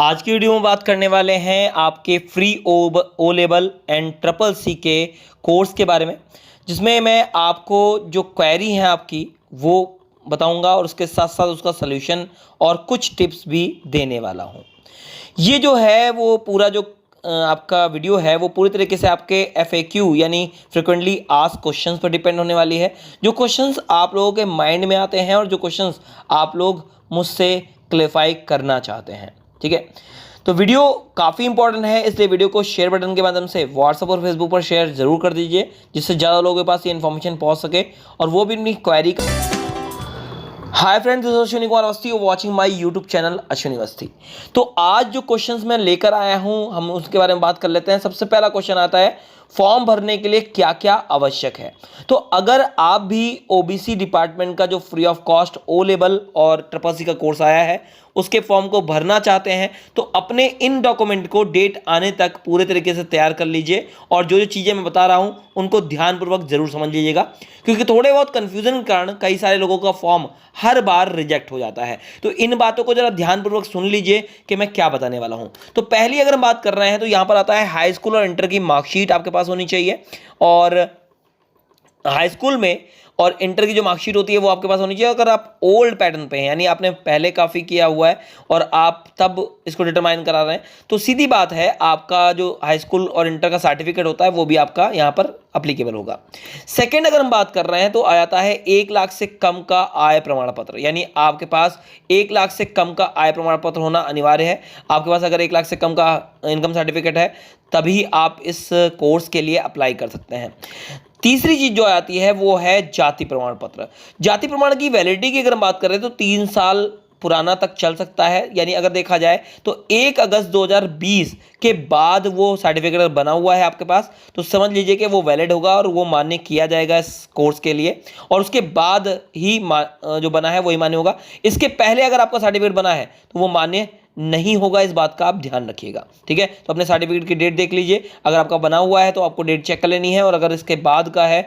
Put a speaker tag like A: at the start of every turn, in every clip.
A: आज की वीडियो में बात करने वाले हैं आपके free O level and triple C के कोर्स के बारे में, जिसमें मैं आपको जो क्वेरी है आपकी वो बताऊंगा और उसके साथ साथ उसका सलूशन और कुछ टिप्स भी देने वाला हूं। ये जो है वो पूरा जो आपका वीडियो है वो पूरी तरीके से आपके FAQ यानी फ्रिक्वेंटली आस्क्ड क्वेश्चंस पर डिपेंड होने वाली है। जो क्वेश्चंस आप लोगों के माइंड में आते हैं और जो क्वेश्चंस आप लोग मुझसे क्लेरिफाई करना चाहते हैं, ठीक है। तो वीडियो काफ़ी इंपॉर्टेंट है, इसलिए वीडियो को शेयर बटन के माध्यम से व्हाट्सएप और फेसबुक पर शेयर जरूर कर दीजिए, जिससे ज़्यादा लोगों के पास ये इन्फॉर्मेशन पहुंच सके और वो भी अपनी query. Hi friends, this is Ashwini Kumar Awasthi, watching my YouTube channel Ashwini Awasthi. तो आज जो क्वेश्चंस मैं लेकर आया हूं हम उसके बारे में बात कर लेते हैं। सबसे पहला क्वेश्चन आता है, फॉर्म भरने के लिए क्या क्या आवश्यक है। तो अगर आप भी OBC डिपार्टमेंट का जो free of cost O level और ट्रिपल सी का कोर्स आया है उसके फॉर्म को भरना चाहते हैं तो अपने इन डॉक्यूमेंट को डेट आने तक पूरे तरीके से तैयार कर लीजिए और जो जो चीज़ें मैं बता रहा हूं उनको ध्यानपूर्वक जरूर समझ लीजिएगा, क्योंकि थोड़े बहुत कंफ्यूजन के कारण कई सारे लोगों का फॉर्म हर बार रिजेक्ट हो जाता है। तो इन बातों को जरा ध्यानपूर्वक सुन लीजिए कि मैं क्या बताने वाला हूं। तो पहली अगर हम बात कर रहे हैं तो यहां पर आता है हाई स्कूल और इंटर की मार्कशीट आपके पास होनी चाहिए, और हाई स्कूल में और इंटर की जो मार्कशीट होती है वो आपके पास होनी चाहिए। अगर आप ओल्ड पैटर्न पे हैं यानी आपने पहले काफ़ी किया हुआ है और आप तब इसको डिटरमाइन करा रहे हैं, तो सीधी बात है आपका जो हाई स्कूल और इंटर का सर्टिफिकेट होता है वो भी आपका यहाँ पर अप्लीकेबल होगा। सेकेंड अगर हम बात कर रहे हैं तो आ जाता है 1 लाख से कम का आय प्रमाण पत्र, यानी आपके पास 1 लाख से कम का आय प्रमाण पत्र होना अनिवार्य है। आपके पास अगर 1 लाख से कम का इनकम सर्टिफिकेट है तभी आप इस कोर्स के लिए अप्लाई कर सकते हैं। तीसरी चीज जो आती है वो है जाति प्रमाण पत्र। जाति प्रमाण की वैलिडिटी की अगर हम बात करें तो 3 साल पुराना तक चल सकता है, यानी अगर देखा जाए तो 1 अगस्त 2020 के बाद वो सर्टिफिकेट बना हुआ है आपके पास तो समझ लीजिए कि वो वैलिड होगा और वो मान्य किया जाएगा इस कोर्स के लिए, और उसके बाद ही जो बना है वही मान्य होगा। इसके पहले अगर आपका सर्टिफिकेट बना है तो वो मान्य नहीं होगा, इस बात का आप ध्यान रखिएगा, ठीक है। तो अपने सर्टिफिकेट की डेट देख लीजिए, अगर आपका बना हुआ है तो आपको डेट चेक कर लेनी है, और अगर इसके बाद का है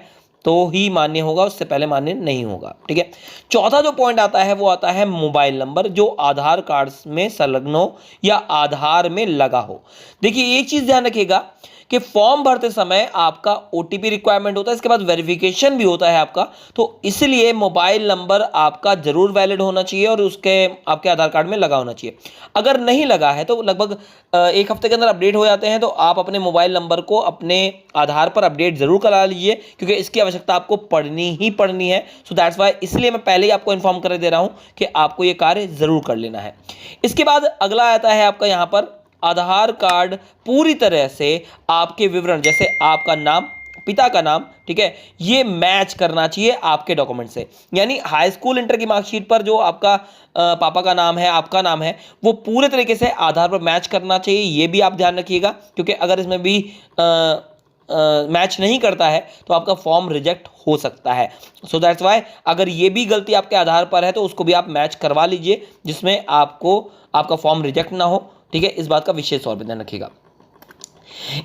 A: तो ही मान्य होगा, उससे पहले मान्य नहीं होगा, ठीक है। चौथा जो पॉइंट आता है वो आता है मोबाइल नंबर जो आधार कार्ड में संलग्न हो या आधार में लगा हो। देखिए एक चीज ध्यान रखिएगा कि फॉर्म भरते समय आपका OTP रिक्वायरमेंट होता है, इसके बाद वेरिफिकेशन भी होता है आपका, तो इसलिए मोबाइल नंबर आपका जरूर वैलिड होना चाहिए और उसके आपके आधार कार्ड में लगा होना चाहिए। अगर नहीं लगा है तो लगभग 1 हफ्ते के अंदर अपडेट हो जाते हैं, तो आप अपने मोबाइल नंबर को अपने आधार पर अपडेट जरूर करा लीजिए, क्योंकि इसकी आवश्यकता आपको पढ़नी ही पढ़नी है। सो दैट्स वाई, इसलिए मैं पहले ही आपको इन्फॉर्म कर दे रहा हूं कि आपको ये कार्य जरूर कर लेना है। इसके बाद अगला आता है आपका यहाँ पर आधार कार्ड पूरी तरह से आपके विवरण, जैसे आपका नाम, पिता का नाम, ठीक है, ये मैच करना चाहिए आपके डॉक्यूमेंट से। यानी हाई स्कूल इंटर की मार्कशीट पर जो आपका पापा का नाम है, आपका नाम है, वो पूरे तरीके से आधार पर मैच करना चाहिए, ये भी आप ध्यान रखिएगा, क्योंकि अगर इसमें भी मैच नहीं करता है तो आपका फॉर्म रिजेक्ट हो सकता है। सो दैट्स वाई अगर ये भी गलती आपके आधार पर है तो उसको भी आप मैच करवा लीजिए, जिसमें आपको आपका फॉर्म रिजेक्ट ना हो, ठीक है। इस बात का विशेष तौर पर ध्यान रखिएगा।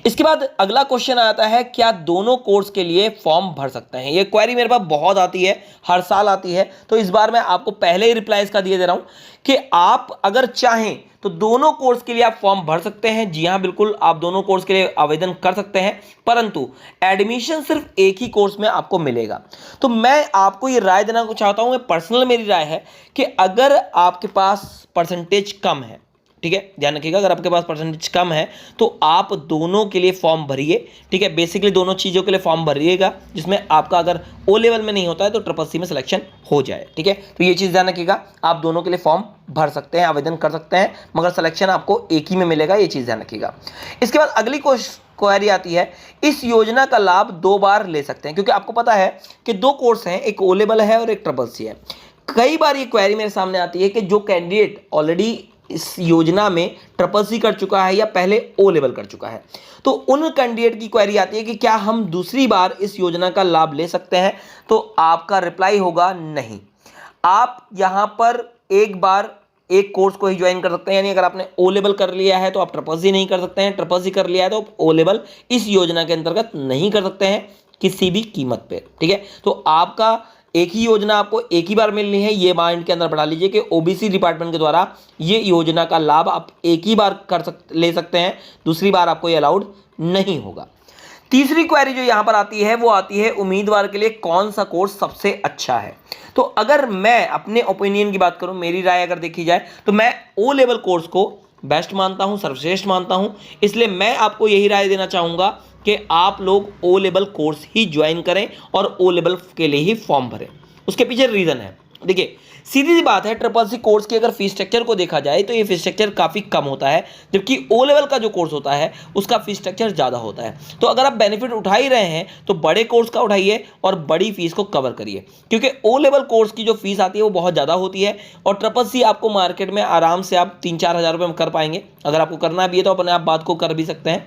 A: इसके बाद अगला क्वेश्चन आता है, क्या दोनों कोर्स के लिए फॉर्म भर सकते हैं। ये क्वेरी मेरे पास बहुत आती है, हर साल आती है, तो इस बार मैं आपको पहले ही रिप्लाई इसका दिए दे रहा हूं कि आप अगर चाहें तो दोनों कोर्स के लिए आप फॉर्म भर सकते हैं। जी हां, बिल्कुल आप दोनों कोर्स के लिए आवेदन कर सकते हैं, परंतु एडमिशन सिर्फ एक ही कोर्स में आपको मिलेगा। तो मैं आपको ये राय देना चाहता हूं, पर्सनल मेरी राय है कि अगर आपके पास परसेंटेज कम है, ठीक है, ध्यान रखिएगा, अगर आपके पास परसेंटेज कम है तो आप दोनों के लिए फॉर्म भरिए, ठीक है। बेसिकली दोनों चीज़ों के लिए फॉर्म भरिएगा, जिसमें आपका अगर O लेवल में नहीं होता है तो ट्रिपल सी में सिलेक्शन हो जाए, ठीक है। तो ये चीज़ ध्यान रखिएगा, आप दोनों के लिए फॉर्म भर सकते हैं, आवेदन कर सकते हैं, मगर सिलेक्शन आपको एक ही में मिलेगा, ये चीज़ ध्यान रखिएगा। इसके बाद अगली क्वेरी आती है, इस योजना का लाभ 2 बार ले सकते हैं, क्योंकि आपको पता है कि 2 कोर्स हैं, एक O लेवल है और एक ट्रिपल सी है। कई बार ये क्वेरी मेरे सामने आती है कि जो कैंडिडेट ऑलरेडी इस योजना में ट्रिपल सी कर चुका है या पहले O लेवल कर चुका है, तो उन कैंडिडेट की क्वेरी आती है कि क्या हम दूसरी बार इस योजना का लाभ ले सकते हैं। तो आपका रिप्लाई होगा नहीं। आप यहां पर एक बार एक कोर्स को ही ज्वाइन कर सकते हैं, यानी अगर आपने O लेवल कर लिया है तो आप ट्रिपल सी नहीं कर सकते हैं, ट्रिपल सी कर लिया है तो O लेवल इस योजना के अंतर्गत नहीं कर सकते हैं किसी भी कीमत पे, ठीक है। तो आपका एक ही योजना आपको एक ही बार मिलनी है, ये माइंड के अंदर बढ़ा लीजिए कि ओबीसी डिपार्टमेंट के द्वारा ये योजना का लाभ आप एक ही बार ले सकते हैं, दूसरी बार आपको ये अलाउड नहीं होगा। तीसरी क्वेरी जो यहां पर आती है वो आती है उम्मीदवार के लिए कौन सा कोर्स सबसे अच्छा है। तो अगर मैं अपने ओपिनियन की बात करूं, मेरी राय अगर देखी जाए तो मैं ओ लेवल कोर्स को बेस्ट मानता हूं, सर्वश्रेष्ठ मानता हूं। इसलिए मैं आपको यही राय देना चाहूंगा कि आप लोग ओ लेवल कोर्स ही ज्वाइन करें और ओ लेवल के लिए ही फॉर्म भरें। उसके पीछे रीज़न है, देखिए सीधी सी बात है, ट्रिपल सी कोर्स की अगर फीस स्ट्रक्चर को देखा जाए तो ये फीस स्ट्रक्चर काफ़ी कम होता है, जबकि ओ लेवल का जो कोर्स होता है उसका फीस स्ट्रक्चर ज़्यादा होता है। तो अगर आप बेनिफिट उठा ही रहे हैं तो बड़े कोर्स का उठाइए और बड़ी फीस को कवर करिए, क्योंकि ओ लेवल कोर्स की जो फीस आती है वो बहुत ज़्यादा होती है और ट्रिपल सी आपको मार्केट में आराम से आप 3-4 हज़ार रुपये में कर पाएंगे। अगर आपको करना भी है तो अपने आप बात को कर भी सकते हैं।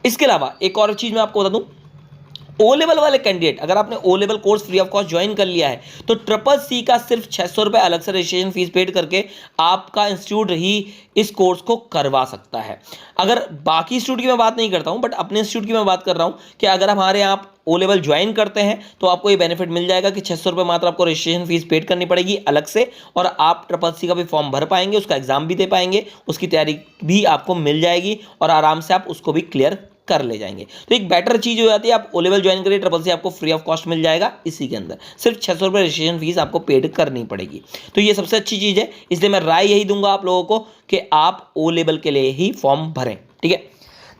A: इसके अलावा एक और चीज़ मैं आपको बता दूँ, ओ लेवल वाले कैंडिडेट, अगर आपने O level course free of cost join कर लिया है तो ट्रिपल सी का सिर्फ 600 रुपये अलग से रजिस्ट्रेशन फीस पेड करके आपका इंस्टीट्यूट ही इस कोर्स को करवा सकता है। अगर बाकी इंस्टीट्यूट की मैं बात नहीं करता हूं, बट अपने इंस्टीट्यूट की मैं बात कर रहा हूं कि अगर हमारे यहाँ आप ओ लेवल ज्वाइन करते हैं तो आपको ये बेनिफिट मिल जाएगा कि 600 रुपये मात्र आपको रजिस्ट्रेशन फीस पेड करनी पड़ेगी अलग से, और आप ट्रिपल सी का भी फॉर्म भर पाएंगे, उसका एग्जाम भी दे पाएंगे, उसकी तैयारी भी आपको मिल जाएगी और आराम से आप उसको भी क्लियर कर ले जाएंगे। तो एक बेटर चीज हो जाती है, आप ओ लेवल ज्वाइन करिए, ट्रिपल सी आपको फ्री ऑफ कॉस्ट मिल जाएगा, इसी के अंदर सिर्फ 600 रुपये रजिस्ट्रेशन फीस आपको पेड करनी पड़ेगी। तो ये सबसे अच्छी चीज है, इसलिए मैं राय यही दूंगा आप लोगों को कि आप ओ लेवल के लिए ही फॉर्म भरें, ठीक है।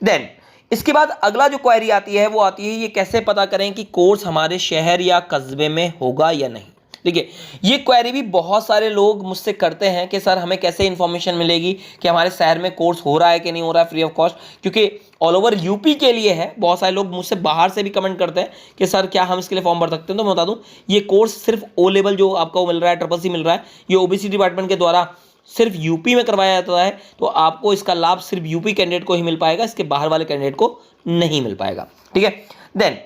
A: देन इसके बाद अगला जो क्वेरी आती है वो आती है ये कैसे पता करें कि कोर्स हमारे शहर या कस्बे में होगा या नहीं। देखिए ये क्वेरी भी बहुत सारे लोग मुझसे करते हैं कि सर हमें कैसे इन्फॉर्मेशन मिलेगी कि हमारे शहर में कोर्स हो रहा है कि नहीं हो रहा है फ्री ऑफ कॉस्ट, क्योंकि ऑल ओवर यूपी के लिए है। बहुत सारे लोग मुझसे बाहर से भी कमेंट करते हैं कि सर क्या हम इसके लिए फॉर्म भर सकते हैं। तो मैं बता दूं ये कोर्स सिर्फ ओ लेवल जो आपको मिल रहा है, ट्रिपल सी मिल रहा है, ये ओबीसी डिपार्टमेंट के द्वारा सिर्फ यूपी में करवाया जाता है। तो आपको इसका लाभ सिर्फ यूपी कैंडिडेट को ही मिल पाएगा, इसके बाहर वाले कैंडिडेट को नहीं मिल पाएगा, ठीक है। देन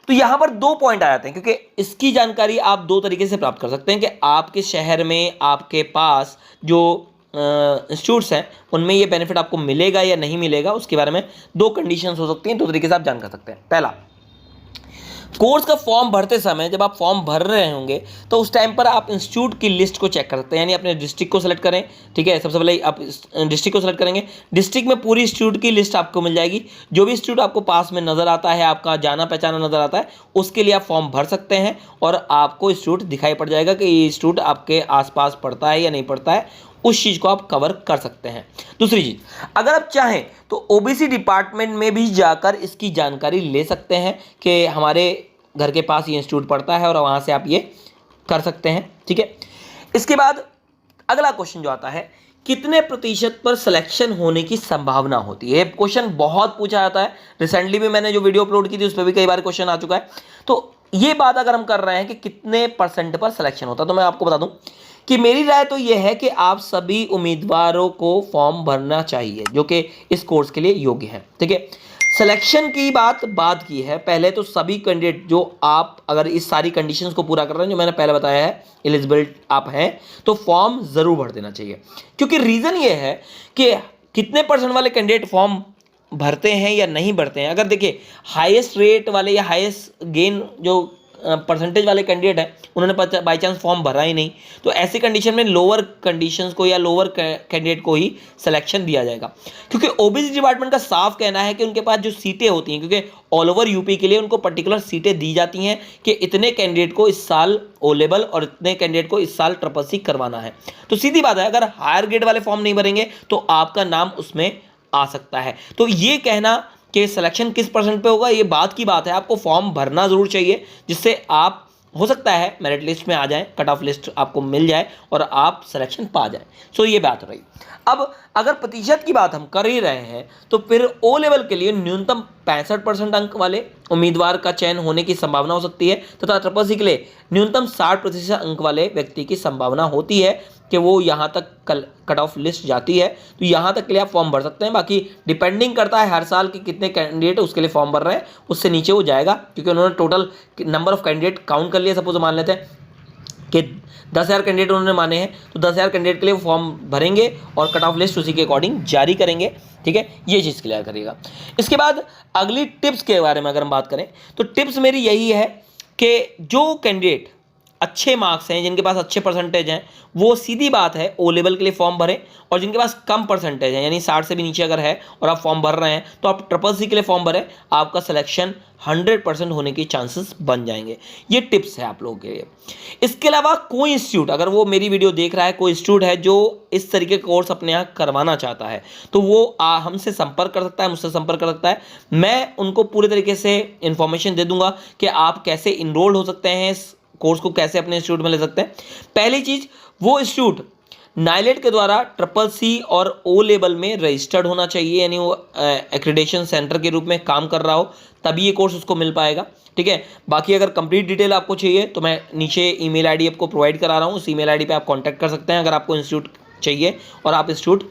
A: तो यहां पर 2 पॉइंट आ जाते हैं, क्योंकि इसकी जानकारी आप 2 तरीके से प्राप्त कर सकते हैं कि आपके शहर में आपके पास जो इंस्टीट्यूट्स हैं उनमें ये बेनिफिट आपको मिलेगा या नहीं मिलेगा। उसके बारे में 2 कंडीशंस हो सकती हैं, 2 तरीके से आप जान कर सकते हैं। पहला, कोर्स का फॉर्म भरते समय जब आप फॉर्म भर रहे होंगे तो उस टाइम पर आप इंस्टीट्यूट की लिस्ट को चेक कर सकते हैं, यानी अपने डिस्ट्रिक्ट को सेलेक्ट करें, ठीक है। सबसे पहले आप डिस्ट्रिक्ट को सेलेक्ट करेंगे, डिस्ट्रिक्ट में पूरी इंस्टीट्यूट की लिस्ट आपको मिल जाएगी। जो भी इंस्टीट्यूट आपको पास में नज़र आता है, आपका जाना पहचाना नज़र आता है, उसके लिए आप फॉर्म भर सकते हैं और आपको इंस्टीट्यूट दिखाई पड़ जाएगा कि ये इंस्टीट्यूट आपके आसपास पड़ता है या नहीं पड़ता है, उस चीज़ को आप कवर कर सकते हैं। दूसरी चीज़, अगर आप चाहें तो ओबीसी डिपार्टमेंट में भी जाकर इसकी जानकारी ले सकते हैं कि हमारे घर के पास ये इंस्टीट्यूट पड़ता है और वहाँ से आप ये कर सकते हैं, ठीक है। इसके बाद अगला क्वेश्चन जो आता है, कितने प्रतिशत पर सिलेक्शन होने की संभावना होती है। क्वेश्चन बहुत पूछा जाता है, रिसेंटली भी मैंने जो वीडियो अपलोड की थी उस पर भी कई बार क्वेश्चन आ चुका है। तो ये बात अगर हम कर रहे हैं कि कितने % पर सिलेक्शन होता है, तो मैं आपको बता दूं कि मेरी राय तो यह है कि आप सभी उम्मीदवारों को फॉर्म भरना चाहिए जो कि इस कोर्स के लिए योग्य हैं, ठीक है। सिलेक्शन की बात की है, पहले तो सभी कैंडिडेट जो आप अगर इस सारी कंडीशंस को पूरा कर रहे हैं जो मैंने पहले बताया है, एलिजिबल आप हैं, तो फॉर्म ज़रूर भर देना चाहिए। क्योंकि रीज़न ये है कि कितने % वाले कैंडिडेट फॉर्म भरते हैं या नहीं भरते हैं। अगर देखिए हाईएस्ट रेट वाले या हाईएस्ट गेन जो परसेंटेज वाले कैंडिडेट हैं उन्होंने बाई चांस फॉर्म भरा ही नहीं, तो ऐसी कंडीशन में लोअर कंडीशंस को या लोअर कैंडिडेट को ही सिलेक्शन दिया जाएगा। क्योंकि ओबीसी डिपार्टमेंट का साफ कहना है कि उनके पास जो सीटें होती हैं, क्योंकि ऑल ओवर यूपी के लिए उनको पर्टिकुलर सीटें दी जाती हैं कि इतने कैंडिडेट को इस साल ओ लेवल और इतने कैंडिडेट को इस साल ट्रिपल सी करवाना है। तो सीधी बात है, अगर हायर ग्रेड वाले फॉर्म नहीं भरेंगे तो आपका नाम उसमें आ सकता है। तो ये कहना कि सिलेक्शन किस % पे होगा, ये बात की बात है। आपको फॉर्म भरना ज़रूर चाहिए, जिससे आप हो सकता है मेरिट लिस्ट में आ जाएं, कट ऑफ लिस्ट आपको मिल जाए और आप सिलेक्शन पा जाएं। सो ये बात रही। अब अगर प्रतिशत की बात हम कर ही रहे हैं तो फिर ओ लेवल के लिए न्यूनतम 65% अंक वाले उम्मीदवार का चयन होने की संभावना हो सकती है, तथा ट्रिपल सी के लिए न्यूनतम 60% अंक वाले व्यक्ति की संभावना होती है कि वो यहाँ तक कट ऑफ लिस्ट जाती है। तो यहाँ तक के लिए आप फॉर्म भर सकते हैं। बाकी डिपेंडिंग करता है हर साल के कितने कैंडिडेट उसके लिए फॉर्म भर रहे हैं, उससे नीचे वो जाएगा, क्योंकि उन्होंने total number of candidate count कर लिया। सपोज मान लेते हैं कि 10,000 कैंडिडेट उन्होंने माने हैं, तो 10,000 कैंडिडेट के लिए वो फॉर्म भरेंगे और कट ऑफ लिस्ट उसी के अकॉर्डिंग जारी करेंगे, ठीक है। ये चीज़ क्लियर करिएगा। इसके बाद अगली टिप्स के बारे में अगर हम बात करें तो टिप्स मेरी यही है कि जो कैंडिडेट अच्छे मार्क्स हैं, जिनके पास अच्छे परसेंटेज हैं, वो सीधी बात है ओ लेवल के लिए फॉर्म भरें। और जिनके पास कम परसेंटेज है, यानी 60 से भी नीचे अगर है और आप फॉर्म भर रहे हैं, तो आप ट्रिपल सी के लिए फॉर्म भरें, आपका सिलेक्शन 100% होने के चांसेस बन जाएंगे। ये टिप्स है आप लोगों के लिए। इसके अलावा कोई इंस्टीट्यूट, अगर वो मेरी वीडियो देख रहा है, कोई इंस्टीट्यूट है जो इस तरीके का कोर्स अपने यहाँ करवाना चाहता है, तो वो हमसे संपर्क कर सकता है, मुझसे संपर्क कर सकता है। मैं उनको पूरे तरीके से इंफॉर्मेशन दे दूंगा कि आप कैसे इनरोल्ड हो सकते हैं, इस कोर्स को कैसे अपने इंस्टीट्यूट में ले सकते हैं। पहली चीज, वो इंस्टीट्यूट नाइलेट के द्वारा ट्रिपल सी और ओ लेवल में रजिस्टर्ड होना चाहिए, यानी वो एक्रेडिटेशन सेंटर के रूप में काम कर रहा हो, तभी ये कोर्स उसको मिल पाएगा। ठीक है, बाकी अगर कंप्लीट डिटेल आपको चाहिए तो मैं नीचे ईमेल आईडी आपको प्रोवाइड करा रहा हूँ, उस ईमेल आईडी पे आप कांटेक्ट कर सकते हैं अगर आपको इंस्टीट्यूट चाहिए और आप इंस्टीट्यूट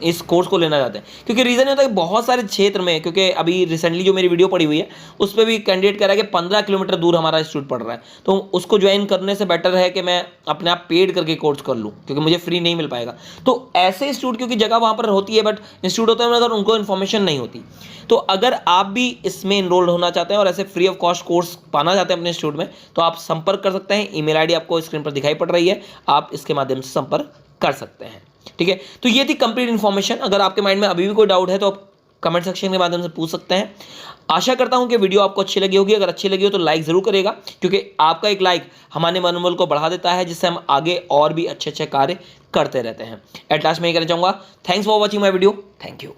A: इस कोर्स को लेना चाहते हैं। क्योंकि रीज़न ये होता है कि बहुत सारे क्षेत्र में, क्योंकि अभी रिसेंटली जो मेरी वीडियो पड़ी हुई है उस पर भी कैंडिडेट कह रहा है कि 15 किलोमीटर दूर हमारा इंस्टीट्यूट पड़ रहा है, तो उसको ज्वाइन करने से बेटर है कि मैं अपने आप पेड करके कोर्स कर लूँ, क्योंकि मुझे फ्री नहीं मिल पाएगा। तो ऐसे इंस्टीट्यूट, क्योंकि जगह वहाँ पर होती है बट इंस्टीट्यूट होता है मगर उनको इन्फॉर्मेशन नहीं होती, तो अगर आप भी इसमें इनरोल्ड होना चाहते हैं और ऐसे फ्री ऑफ कॉस्ट कोर्स पाना चाहते हैं अपने इंस्टीट्यूट में, तो आप संपर्क कर सकते हैं। ईमेल आईडी आपको स्क्रीन पर दिखाई पड़ रही है, आप इसके माध्यम से संपर्क कर सकते हैं। ठीक है, तो ये थी कंप्लीट इन्फॉर्मेशन। अगर आपके माइंड में अभी भी कोई डाउट है तो आप कमेंट सेक्शन के माध्यम से पूछ सकते हैं। आशा करता हूं कि वीडियो आपको अच्छी लगी होगी। अगर अच्छी लगी हो तो लाइक जरूर करेगा, क्योंकि आपका एक लाइक हमारे मनोबल को बढ़ा देता है, जिससे हम आगे और भी अच्छे अच्छे कार्य करते रहते हैं। एट लास्ट मैं ये कहना चाहूंगा, thanks for watching my video. Thank you.